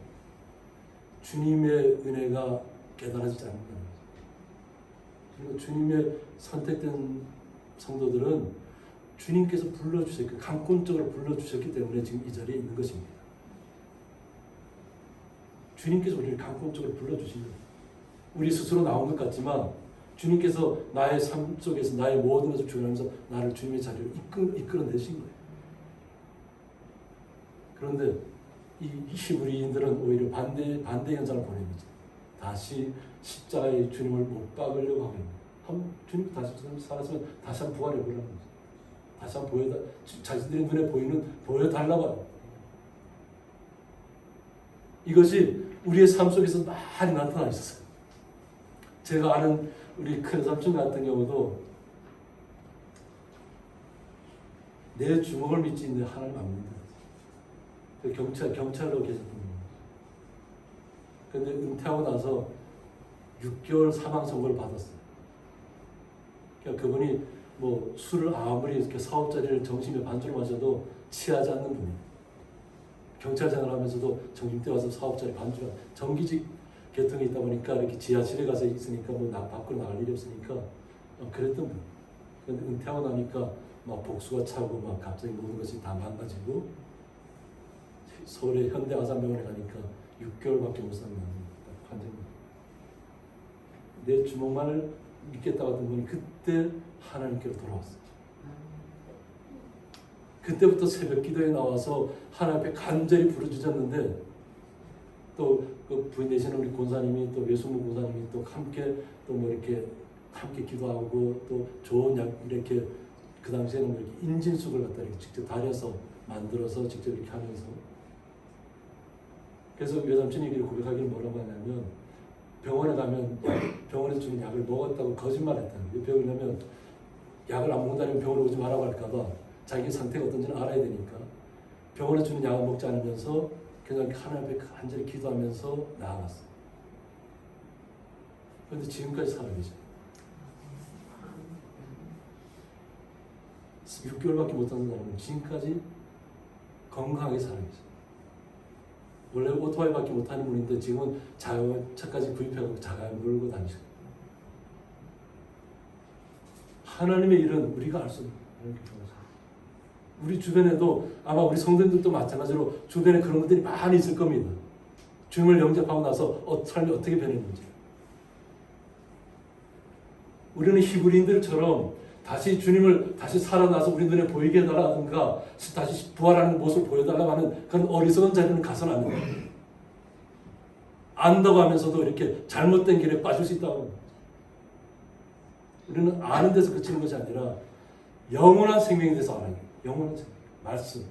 주님의 은혜가 깨달아지지 않는다. 그리고 주님의 선택된 성도들은 주님께서 불러주셨기, 강권적으로 불러주셨기 때문에 지금 이 자리에 있는 것입니다. 주님께서 우리를 강권적으로 불러주신 거예요. 우리 스스로 나온 것 같지만 주님께서 나의 삶 속에서 나의 모든 것을 주관하면서 나를 주님의 자리로 이끌어내신 거예요. 그런데 이 히브리인들은 오히려 반대 현상을 보냅니다. 다시 십자가에 주님을 못 박으려고 하고 있는 주님 다시 살았으면 다시 한번 부활해 보라는 거죠. 다시 한번 자신들의 눈에 보여달라고 합니다. 이것이 우리의 삶 속에서 많이 나타나 있었어요. 제가 아는 우리 큰 삼촌 같은 경우도 내 주먹을 믿지 있는데 하나님 안 믿는다. 경찰로 계셨던 거예요. 그런데 은퇴하고 나서 6개월 사망 선고를 받았어요. 그러니까 그분이 뭐 술을 아무리 이렇게 사업자리를 점심에 반주로 마셔도 취하지 않는 분이에요. 경찰생활 하면서도 점심때 와서 사업자리 반주를 정기직 계통이 있다 보니까 이렇게 지하실에 가서 있으니까 뭐 밖으로 나갈 일이 없으니까 그랬던 분. 그런데 은퇴하고 나니까 막 복수가 차고 막 갑자기 모든 것이 다 망가지고 서울의 현대아산병원에 가니까 6개월밖에 못 사는 환자입니다. 내 주먹만을 믿겠다고 하던 분이 그때 하나님께로 돌아왔어요. 그때부터 새벽 기도에 나와서 하나님 앞에 간절히 부르짖었는데 또 그 부인 되시는 우리 권사님이 또 외숙모 권사님이 또 함께 또 뭐 이렇게 함께 기도하고 또 좋은 약 이렇게 그 당시에는 뭐 이렇게 인진숙을 갖다 이렇게 직접 다려서 만들어서 직접 이렇게 하면서 그래서 외삼촌이 고백하기를 뭐라고 하냐면 병원에 가면 병원에서 주는 약을 먹었다고 거짓말했다는 거예요. 병원에 가면 약을 안 먹는다면 병원에 오지 말라고 할까봐 자기 상태가 어떤지는 알아야 되니까 병원에 주는 약을 먹지 않으면서 그냥 하나님 앞에 간절히 기도하면서 나아갔어요. 그런데 지금까지 살아계셔요. 6개월밖에 못하는 사람은 지금까지 건강하게 살아계셔요. 원래 오토바이밖에 못하는 분인데 지금은 자동차까지 구입해서 자가용 몰고 다니셔요. 하나님의 일은 우리가 알 수 없는 거예요. 우리 주변에도 아마 우리 성도들도 마찬가지로 주변에 그런 것들이 많이 있을 겁니다. 주님을 영접하고 나서 삶이 어떻게 변했는지. 우리는 히브리인들처럼 다시 주님을 다시 살아나서 우리 눈에 보이게 해달라든가 다시 부활하는 모습을 보여달라고 하는 그런 어리석은 자리는 가서는 안 돼요. 안다고 하면서도 이렇게 잘못된 길에 빠질 수 있다고 합니다. 우리는 아는 데서 그치는 것이 아니라 영원한 생명에 대해서 알아야 돼요. 영원한 생명, 말씀.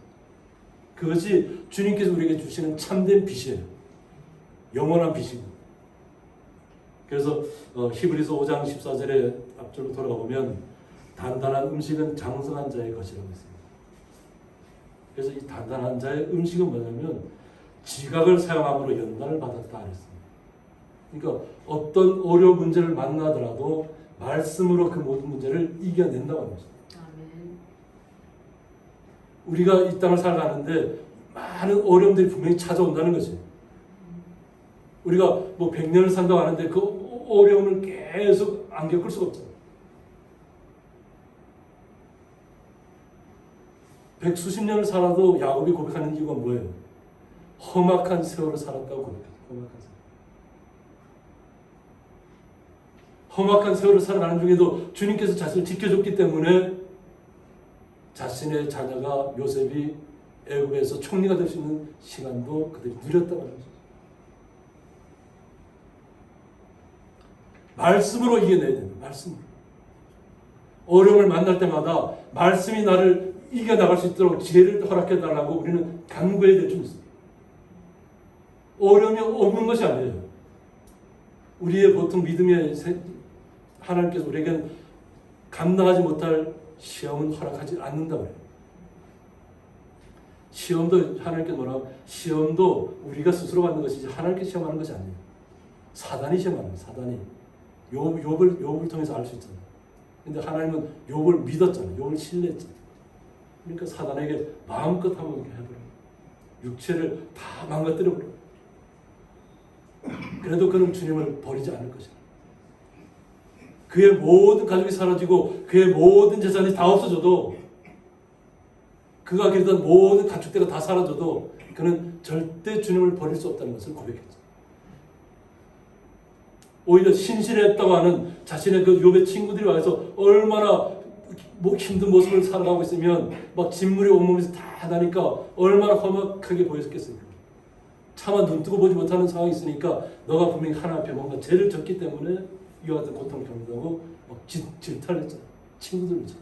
그것이 주님께서 우리에게 주시는 참된 빛이에요. 영원한 빛이고. 그래서 히브리서 5장 14절에 앞절로 돌아보면 단단한 음식은 장성한 자의 것이라고 했습니다. 그래서 이 단단한 자의 음식은 뭐냐면 지각을 사용함으로 연단을 받았다 그랬습니다. 그러니까 어떤 어려운 문제를 만나더라도 말씀으로 그 모든 문제를 이겨낸다고 합니다. 우리가 이 땅을 살아가는데 많은 어려움들이 분명히 찾아온다는 거지. 우리가 뭐 100년을 산다고 하는데 그 어려움을 계속 안 겪을 수가 없잖아. 100수십 년을 살아도 야곱이 고백하는 이유가 뭐예요? 험악한 세월을 살았다고 고백해요. 험악한 세월을 살아가는 중에도 주님께서 자신을 지켜줬기 때문에 자신의 자녀가 요셉이 애굽에서 총리가 될 수 있는 시간도 그들이 누렸다고 하는 거죠. 말씀으로 이겨내야 된다. 말씀으로. 어려움을 만날 때마다 말씀이 나를 이겨나갈 수 있도록 지혜를 허락해달라고 우리는 간구해야 될 줄 믿습니다. 어려움이 없는 것이 아니에요. 우리의 보통 믿음의 하나님께서 우리에게는 감당하지 못할 시험은 허락하지 않는다고 해요. 시험도 하나님께서 뭐라고? 시험도 우리가 스스로 받는 것이지 하나님께서 시험하는 것이 아니에요. 사단이 시험하는 거예요. 사단이. 욥을 통해서 알 수 있잖아요. 근데 하나님은 욥을 믿었잖아요. 욥을 신뢰했잖아요. 그러니까 사단에게 마음껏 한번 해버려요. 육체를 다 망가뜨려버려요. 그래도 그는 주님을 버리지 않을 것이다. 그의 모든 가족이 사라지고 그의 모든 재산이 다 없어져도 그가 기르던 모든 가축대가 다 사라져도 그는 절대 주님을 버릴 수 없다는 것을 고백했죠. 오히려 신실했다고 하는 자신의 그 욥의 친구들이 와서 얼마나 힘든 모습을 살아가고 있으면 막 진물이 온몸에서 다 나니까 얼마나 험악하게 보였겠습니까? 차마 눈 뜨고 보지 못하는 상황이 있으니까 너가 분명히 하나님 앞에 뭔가 죄를 졌기 때문에 이와 같은 고통을 겪는다고 막 질타를 했잖아요. 친구들이죠.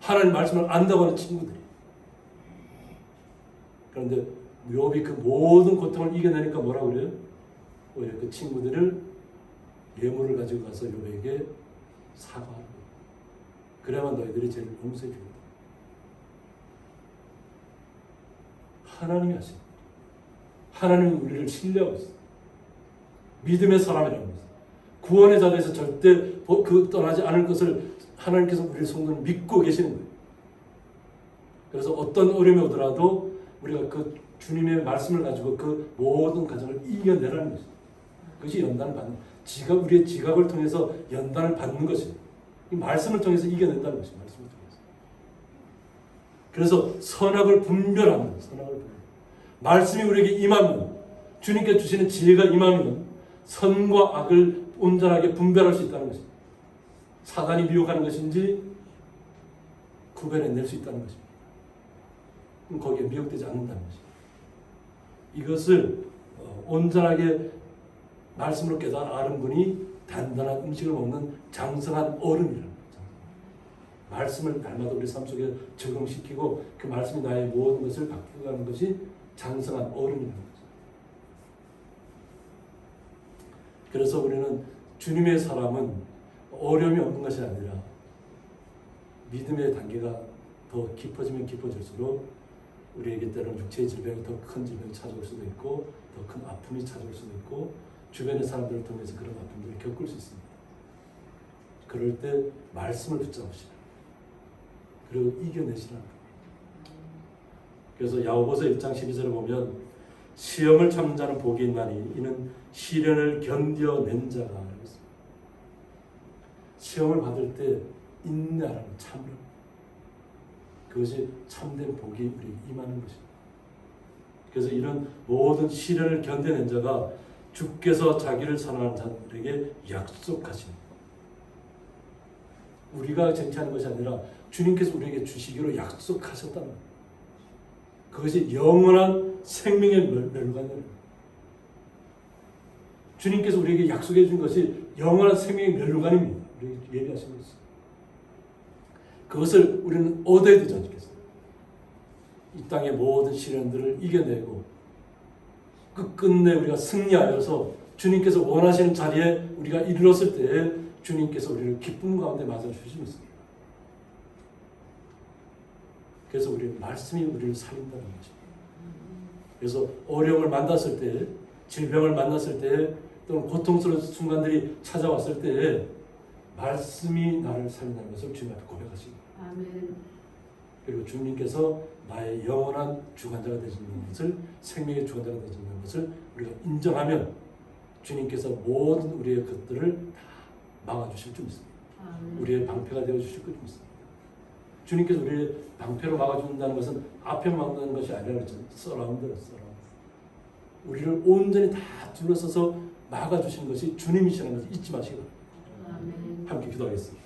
하나님 말씀을 안다고 하는 친구들이. 그런데 욥이 그 모든 고통을 이겨내니까 뭐라고 그래요? 오히려 그 친구들을 예물을 가지고 가서 욥에게 사과하는 거예요. 그래야만 너희들이 죄를 용서해 주겠다. 하나님이 하십니다. 하나님은 우리를 신뢰하고 있어요. 믿음의 사람이라는 것은 구원의 자리에서 절대 떠나지 않을 것을 하나님께서 우리의 성도는 믿고 계시는 거예요. 그래서 어떤 어려움이 오더라도 우리가 그 주님의 말씀을 가지고 그 모든 과정을 이겨내라는 것이죠. 그것이 연단을 받는, 우리의 지각을 통해서 연단을 받는 것이에요. 이 말씀을 통해서 이겨낸다는 것이에요. 말씀을 통해서. 그래서 선악을 분별하는 거예요. 선악을 분별. 말씀이 우리에게 임하면, 주님께 주시는 지혜가 임하면 선과 악을 온전하게 분별할 수 있다는 것입니다. 사단이 미혹하는 것인지 구별해낼 수 있다는 것입니다. 거기에 미혹되지 않는다는 것입니다. 이것을 온전하게 말씀으로 깨달아 아는 분이 단단한 음식을 먹는 장성한 어른이라는 거죠. 말씀을 날마다 우리 삶 속에 적용시키고 그 말씀이 나의 모든 것을 바꾸어가는 것이 장성한 어른이라는 거죠. 그래서 우리는 주님의 사람은 어려움이 없는 것이 아니라 믿음의 단계가 더 깊어지면 깊어질수록 우리에게 때로는 육체의 질병이 더 큰 질병이 찾아올 수도 있고 더 큰 아픔이 찾아올 수도 있고 주변의 사람들을 통해서 그런 아픔들을 겪을 수 있습니다. 그럴 때 말씀을 붙잡으시라. 그리고 이겨내시라. 그래서 야고보서 1장 12절을 보면 시험을 참는 자는 복이 있나니 이는 시련을 견뎌낸 자가 그랬습니다. 시험을 받을 때 인내하라는 참으라. 그것이 참된 복이 우리에게 임하는 것입니다. 그래서 이런 모든 시련을 견뎌낸 자가 주께서 자기를 사랑하는 자들에게 약속하십니다. 우리가 쟁취하는 것이 아니라 주님께서 우리에게 주시기로 약속하셨다는 거예요. 그것이 영원한 생명의 멸관이에요. 주님께서 우리에게 약속해 준 것이 영원한 생명의 멸관입니다. 우리에게 얘기하신 것이. 그것을 우리는 얻어야 되지 않겠어요? 이 땅의 모든 시련들을 이겨내고 끝끝내 우리가 승리하여서 주님께서 원하시는 자리에 우리가 이르렀을 때에 주님께서 우리를 기쁨 가운데 맞아주시겠습니다. 그래서 우리는 말씀이 우리를 살린다는 거죠. 그래서 어려움을 만났을 때, 질병을 만났을 때, 또는 고통스러운 순간들이 찾아왔을 때에 말씀이 나를 살린다는 것을 주님 앞에 고백하십니다.
아멘.
그리고 주님께서 나의 영원한 주관자가 되시는 것을, 생명의 주관자가 되시는 것을 우리가 인정하면 주님께서 모든 우리의 것들을 다 막아주실 줄 믿습니다. 우리의 방패가 되어주실 줄 믿습니다. 주님께서 우리를 방패로 막아준다는 것은 앞에 막는 것이 아니라 그랬잖아요. 서라운드. 우리를 온전히 다 둘러서서 막아주신 것이 주님이시라는 것을 잊지 마시기 바랍니다. 함께 기도하겠습니다.